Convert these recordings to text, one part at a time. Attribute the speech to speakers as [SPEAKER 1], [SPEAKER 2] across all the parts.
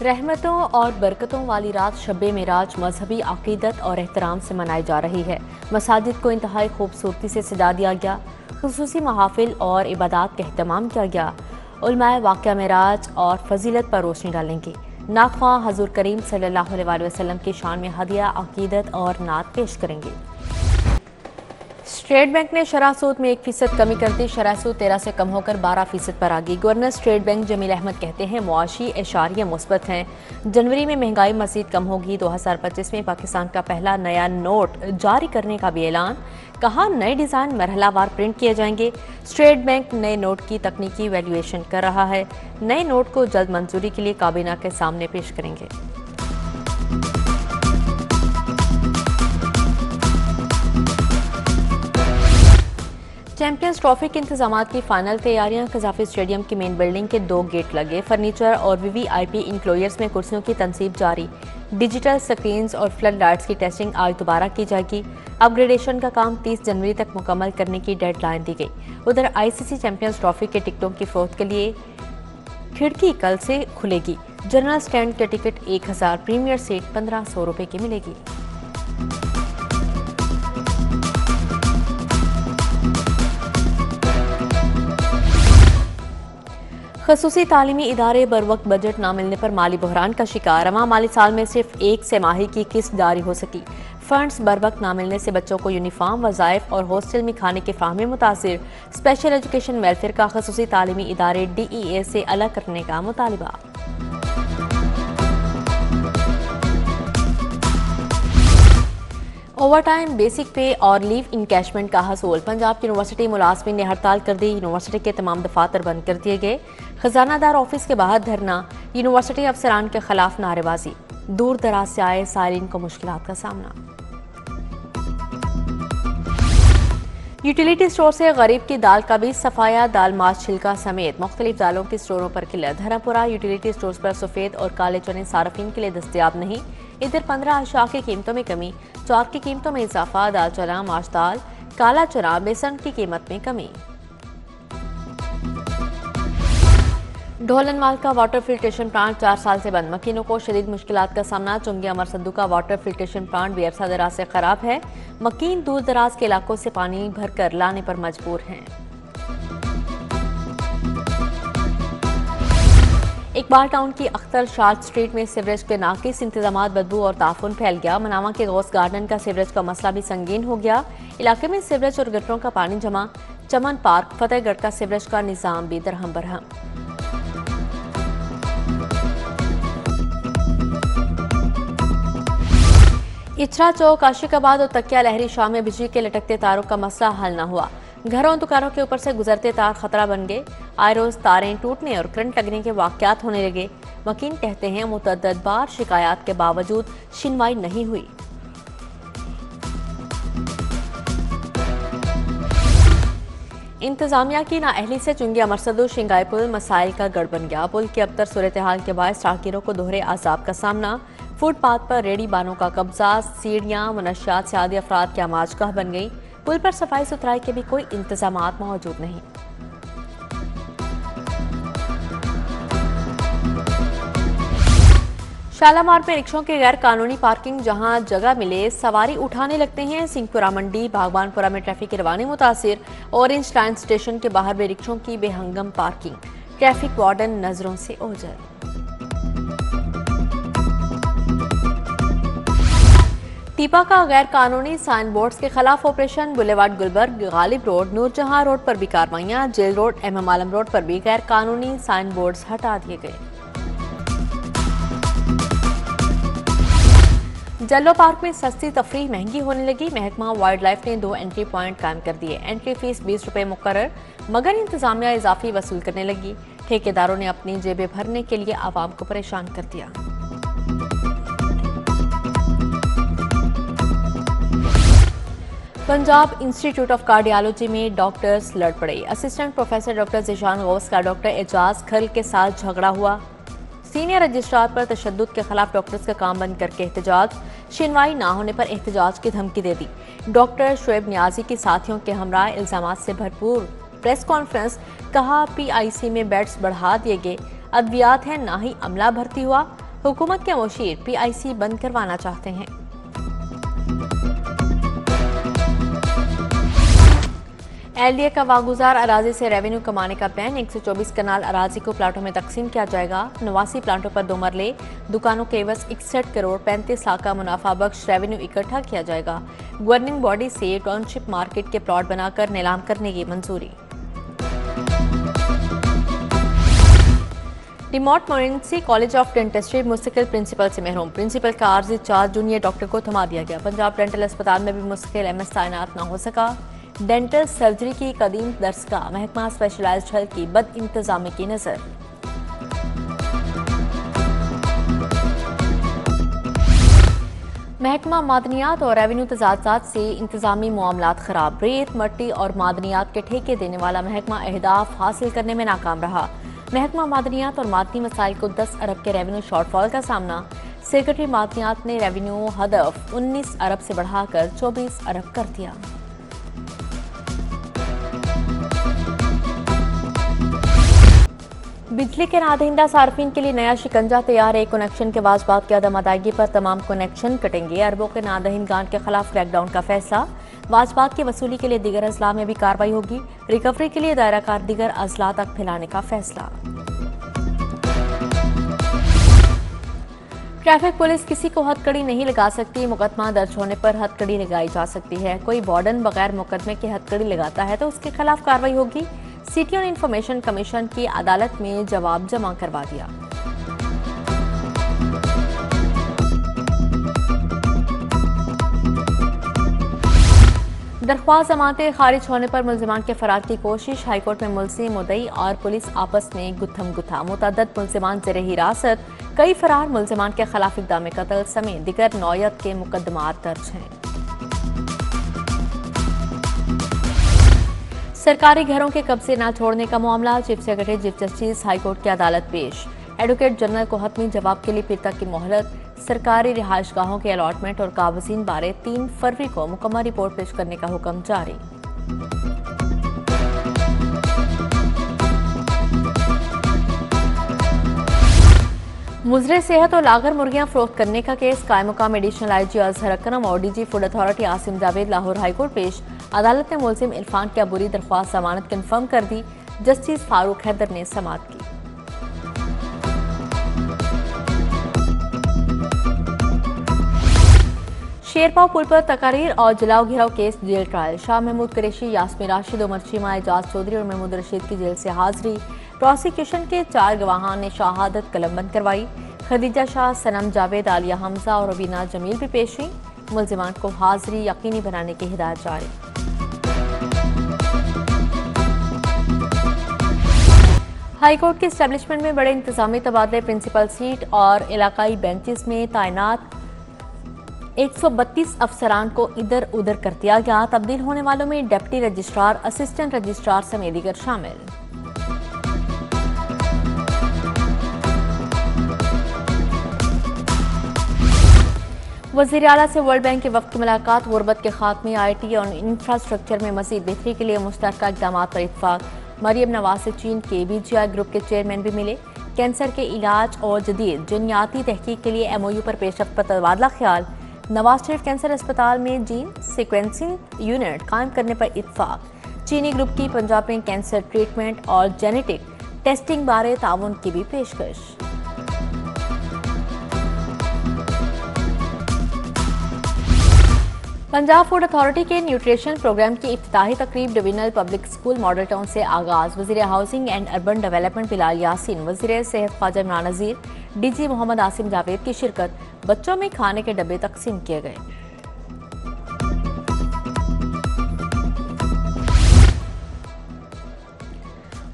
[SPEAKER 1] रहमतों और बरकतों वाली रात शब-ए मेराज मजहबी अकीदत और एहतराम से मनाई जा रही है। मसाजिद को इंतहाई खूबसूरती से सजा दिया गया, खुसूसी महाफिल और इबादत का एहतमाम किया गया। उलमाए वाक़या मेराज और फजीलत पर रोशनी डालेंगे। नाख़्वां हज़ूर करीम सल्लल्लाहु अलैहि वसल्लम की शान में हदिया अकीदत और नात पेश करेंगे। स्टेट बैंक ने शरह सूद में 1% कमी कर दी। शरह सूद 13 से कम होकर 12% पर आ गई। Governor state bank Jameel Ahmed कहते हैं मुआशी एशारिया मुस्बत हैं। जनवरी में महंगाई मज़ीद कम होगी। 2025 में पाकिस्तान का पहला नया नोट जारी करने का भी ऐलान। कहा नए डिज़ाइन मरहलावार प्रिंट किए जाएंगे। स्टेट बैंक नए नोट की तकनीकी वैल्यूएशन कर रहा है। नए नोट को जल्द मंजूरी के लिए काबीना के सामने पेश करेंगे। चैंपियंस ट्रॉफी के इंतजाम की फाइनल तैयारियां। कजाफी स्टेडियम की मेन बिल्डिंग के 2 गेट लगे। फर्नीचर और वीवीआईपी इंक्लोजर्स में कुर्सियों की तनसीब जारी। डिजिटल स्क्रीन्स और फ्लड लाइट्स की टेस्टिंग आज दोबारा की जाएगी। अपग्रेडेशन का काम 30 जनवरी तक मुकम्मल करने की डेडलाइन दी गई। उधर आईसीसी चैंपियंस ट्रॉफी के टिकटों की फरोख्त के लिए खिड़की कल से खुलेगी। जनरल स्टैंड के टिकट 1000, प्रीमियर सीट 1500 रुपए की मिलेगी। खसूसी तालीमी इदारे बर वक्त बजट न मिलने पर माली बहरान का शिकार। रवां माली साल में सिर्फ 1 सेमाही की किस्त जारी हो सकी। फंड्स बर वक्त न मिलने से बच्चों को यूनिफॉर्म, वज़ाइफ और हॉस्टल में खाने के फाहमे मुतासिर। स्पेशल एजुकेशन वेलफेयर का खसूसी तालीमी इदारे DEA से अलग करने का मुतालिबा। ओवर टाइम, बेसिक पे और लीव इनकैशमेंट का हसूल। पंजाब यूनिवर्सिटी मुलाजमीन ने हड़ताल कर दी। यूनिवर्सिटी के तमाम दफातर बंद कर दिए गए। खजानादार ऑफिस के बाहर धरना। यूनिवर्सिटी अफसरान के खिलाफ नारेबाजी। दूर दराज से आए साइलिन को मुश्किलात का सामना। यूटिलिटी स्टोर से गरीब की दाल का भी सफाया। दाल, माश, छिलका समेत मुख्तलिफ दालों की स्टोरों पर किल्लत। धर्मपुरा यूटिलिटी स्टोर्स पर सफ़ेद और काले चने सार्फिन के लिए दस्तयाब नहीं। इधर 15 अशिया की कीमतों में कमी। चाक की कीमतों में इजाफा। दाल चना, माश दाल, काला चना, बेसन की कीमत में कमी। ढोलनवाल का वाटर फिल्ट्रेशन प्लांट 4 साल से बंद। मकीनों को शदीद मुश्किलात का सामना। चुंगी अमर सद्दू का वाटर फिल्ट्रेशन प्लांट भी अरसा दराज से खराब है। मकीन दूर दराज के इलाकों से पानी भरकर लाने पर मजबूर हैं। इकबाल टाउन की अख्तर शाद स्ट्रीट में सीवरेज के नाकिस इंतजामात, बदबू और ताफुन फैल गया। मनावा के गौस गार्डन का सीवरेज का मसला भी संगीन हो गया। इलाके में सीवरेज और गटरों का पानी जमा। चमन पार्क, फतेहगढ़ का सीवरेज का निजाम भी दरहम बरहम। इचरा चौक, आशिकाबाद और तकिया लहरी शाह में बिजली के लटकते तारों का मसला हल न हुआ। घरों और दुकानों के ऊपर से गुजरते तार खतरा बन गए। आए रोज तारें टूटने और करंट लगने के वाकयात होने लगे। वकील कहते हैं मुतअद्दिद बार शिकायत के बावजूद सुनवाई नहीं हुई। इंतजामिया की नाअहली से चुंगी अमरसदू शिंगाई पुल मसाइल का गढ़ बन गया। पुल की अबतर सूरत हाल के बायस राहगीरों को दोहरे आजाब का सामना। फुटपाथ पर रेडी बानों का कब्जा। सीढ़ियां मनशियात से आदि अफराद की आमाजगाह बन गई। पुल पर सफाई सुथराई के भी कोई इंतजामात मौजूद नहीं। शालामार में रिक्शों की गैर कानूनी पार्किंग। जहां जगह मिले सवारी उठाने लगते हैं। सिंहपुरा मंडी, भागवानपुरा में ट्रैफिक की रवानी मुतासिर। ऑरेंज लाइन स्टेशन के बाहर भी रिक्शों की बेहंगम पार्किंग। ट्रैफिक वार्डन नजरों से ओझल। टीपा का गैर कानूनी साइन बोर्ड्स के खिलाफ operation. Boulevard Gulberg, Ghalib road, Noorjahan road पर भी कार्रवाइयां। Jail road, MM Alam road पर भी गैर कानूनी साइन बोर्ड्स हटा दिए गए। जल्लो पार्क में सस्ती तफरीह महंगी होने लगी। महकमा वाइल्ड लाइफ ने 2 एंट्री पॉइंट कायम कर दिए। एंट्री फीस 20 रुपए मुकर्रर, मगर इंतजामिया इजाफी वसूल करने लगी। ठेकेदारों ने अपनी जेबें भरने के लिए आवाम को परेशान कर दिया। पंजाब इंस्टीट्यूट ऑफ कार्डियोलॉजी में डॉक्टर्स लड़ पड़े। Assistant professor doctor Zeeshan Ghaus का डॉक्टर एजाज खल के साथ झगड़ा हुआ। सीनियर रजिस्ट्रार पर तशद्दुद के खिलाफ डॉक्टर्स का काम बंद करके एहतजाज। सुनवाई ना होने पर एहतजाज की धमकी दे दी। डॉक्टर शुएब नियाजी के साथियों के हमरा इल्जामात से भरपूर प्रेस कॉन्फ्रेंस। कहा PIC में बेड्स बढ़ा दिए गए। अद्वियात है ना ही अमला भर्ती हुआ। हुकूमत के मुशीर PIC बंद करवाना चाहते हैं। LDA का वागुजार अराजी से रेवेन्यू कमाने का प्लान। 124 कनाल अराजी को प्लाटों में तकसीम किया जाएगा। 89 प्लाटों पर 2 मरले दुकानों के एवज 61 करोड़ 35 लाख का मुनाफा बख्श रेवेन्यू इकट्ठा किया जाएगा। गवर्निंग बॉडी से टाउनशिप मार्केट के प्लॉट बनाकर नीलाम करने की मंजूरी। रिमोट मोरेंसी कॉलेज ऑफ डेंटिस्ट्री मुस्तकिल प्रिंसिपल से महरूम। प्रिंसिपल का आर्जी चार्ज जूनियर डॉक्टर को थमा दिया गया। पंजाब डेंटल अस्पताल में भी मुस्तकिल MS तैनात न हो सका। डेंटल सर्जरी की कदीम दरसगाह महकमा स्पेशलाइज्ड हेल्थ की बद इंतजामी की नजर। महकमा मादनियात और रेवेन्यू तजादात से इंतजामी मामलात खराब। रेत मट्टी और मादनियात के ठेके देने वाला महकमा अहदाफ हासिल करने में नाकाम रहा। महकमा मादनियात और मादनी मसाइल को 10 अरब के रेवेन्यू शॉर्टफॉल का सामना। सेक्रेटरी मादनियात ने रेवेन्यू हदफ 19 अरब से बढ़ाकर 24 अरब कर दिया। बिजली के नादहिंदा सार्फिन के लिए नया शिकंजा तैयार है। कनेक्शन के वाजबात की अदम अदायगी पर तमाम कनेक्शन कटेंगे। अरबों के नादहिंदगान के खिलाफ क्रैकडाउन का फैसला। वाजबात की वसूली के लिए दीगर अजला में भी कार्रवाई होगी। रिकवरी के लिए दायरा कार दीगर अजला तक फैलाने का फैसला। ट्रैफिक पुलिस किसी को हथकड़ी नहीं लगा सकती। मुकदमा दर्ज होने पर हथकड़ी लगाई जा सकती है। कोई वार्डन बगैर मुकदमे के हथकड़ी लगाता है तो उसके खिलाफ कार्रवाई होगी। सिटी और इंफॉर्मेशन कमीशन की अदालत में जवाब जमा करवा दिया। दरख्वास्त जमानतें खारिज होने पर मुल्जिमान के फरार की कोशिश। हाईकोर्ट में मुल्जिम मुद्दई और पुलिस आपस में गुत्थम गुत्था। मुतअद्दिद मुल्जिमान ज़ेरे हिरासत। कई फरार मुल्जिमान के खिलाफ इक़दाम कत्ल समेत दीगर नौयत के मुकदमात दर्ज हैं। सरकारी घरों के कब्जे न छोड़ने का मामला। Chief secretary chief justice high court की अदालत पेश। एडवोकेट जनरल को हतमी जवाब के लिए फिर तक की मोहलत। सरकारी रिहायशगाहों के अलॉटमेंट और काबजीन बारे 3 फरवरी को मुकम्मल रिपोर्ट पेश करने का हुक्म जारी। मुजरे सेहत और लागर मुर्गियां फरोख्त करने का केस। कायम मुकाम एडिशनल IG अजहर अकरम और DG food authority Asim Javed Lahore high court पेश। अदालत ने मुल्जिम इरफान की अबूरी दरख्वास्त जमानत कन्फर्म कर दी। जस्टिस फारूक हैदर ने समाअत की। शेरपाव पुल पर तकारीर और जलाओ घिराव case jail trial. Shah Mahmood Qureshi, Yasmin Rashid, Umar Cheema, Ejaz Chaudhry और महमूद रशीद की जेल से हाजिरी। प्रोसिक्यूशन के 4 गवाहां ने शहादत कलमबंद करवाई। खदीजा शाह, सनम जावेद, आलिया हमजा और रवीना जमील भी पेश हुई। मुल्जिमान को हाजिरी यकीनी बनाने की हिदायत जारी। हाईकोर्ट के एस्टेब्लिशमेंट में बड़े इंतजामी तबादले। प्रिंसिपल सीट और इलाकाई बेंचेस में तैनात 132 अफसरान को इधर उधर कर दिया गया। तब्दील होने वालों में डिप्टी रजिस्ट्रार, असिस्टेंट रजिस्ट्रार समेत दीगर शामिल। वज़ीर आला से वर्ल्ड बैंक के वक्त की मुलाकात। गुर्बत के खात्मे, IT और इंफ्रास्ट्रक्चर में मज़ीद बेहतरी के लिए मुश्तरका इक़दाम पर इत्तफाक। मरियम नवाज से चीन के BGI ग्रुप के चेयरमैन भी मिले। कैंसर के इलाज और जदीद जनियाती तहकीक के लिए MOU पर पेशरफ्त पर तबादला ख्याल। नवाज शरीफ कैंसर अस्पताल में जीन सीक्वेंसिंग यूनिट कायम करने पर इत्तफाक। चीनी ग्रुप की पंजाब में कैंसर ट्रीटमेंट और जेनेटिक टेस्टिंग बारे ताउन की भी पेशकश। पंजाब फूड अथॉरिटी के न्यूट्रिशन प्रोग्राम की इफ्तिताही तकरीब divisional public school model town से आगाज। वज़ीर housing and urban development Bilal Yasin, वज़ीर सेहत ख्वाजा इमरान नज़ीर, DG मोहम्मद आसिम जावेद की शिरकत। बच्चों में खाने के डब्बे तकसीम किए गए।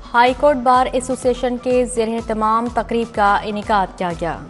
[SPEAKER 1] हाईकोर्ट बार एसोसिएशन के ज़ेर एहतमाम तकरीब का इनेकाद किया गया।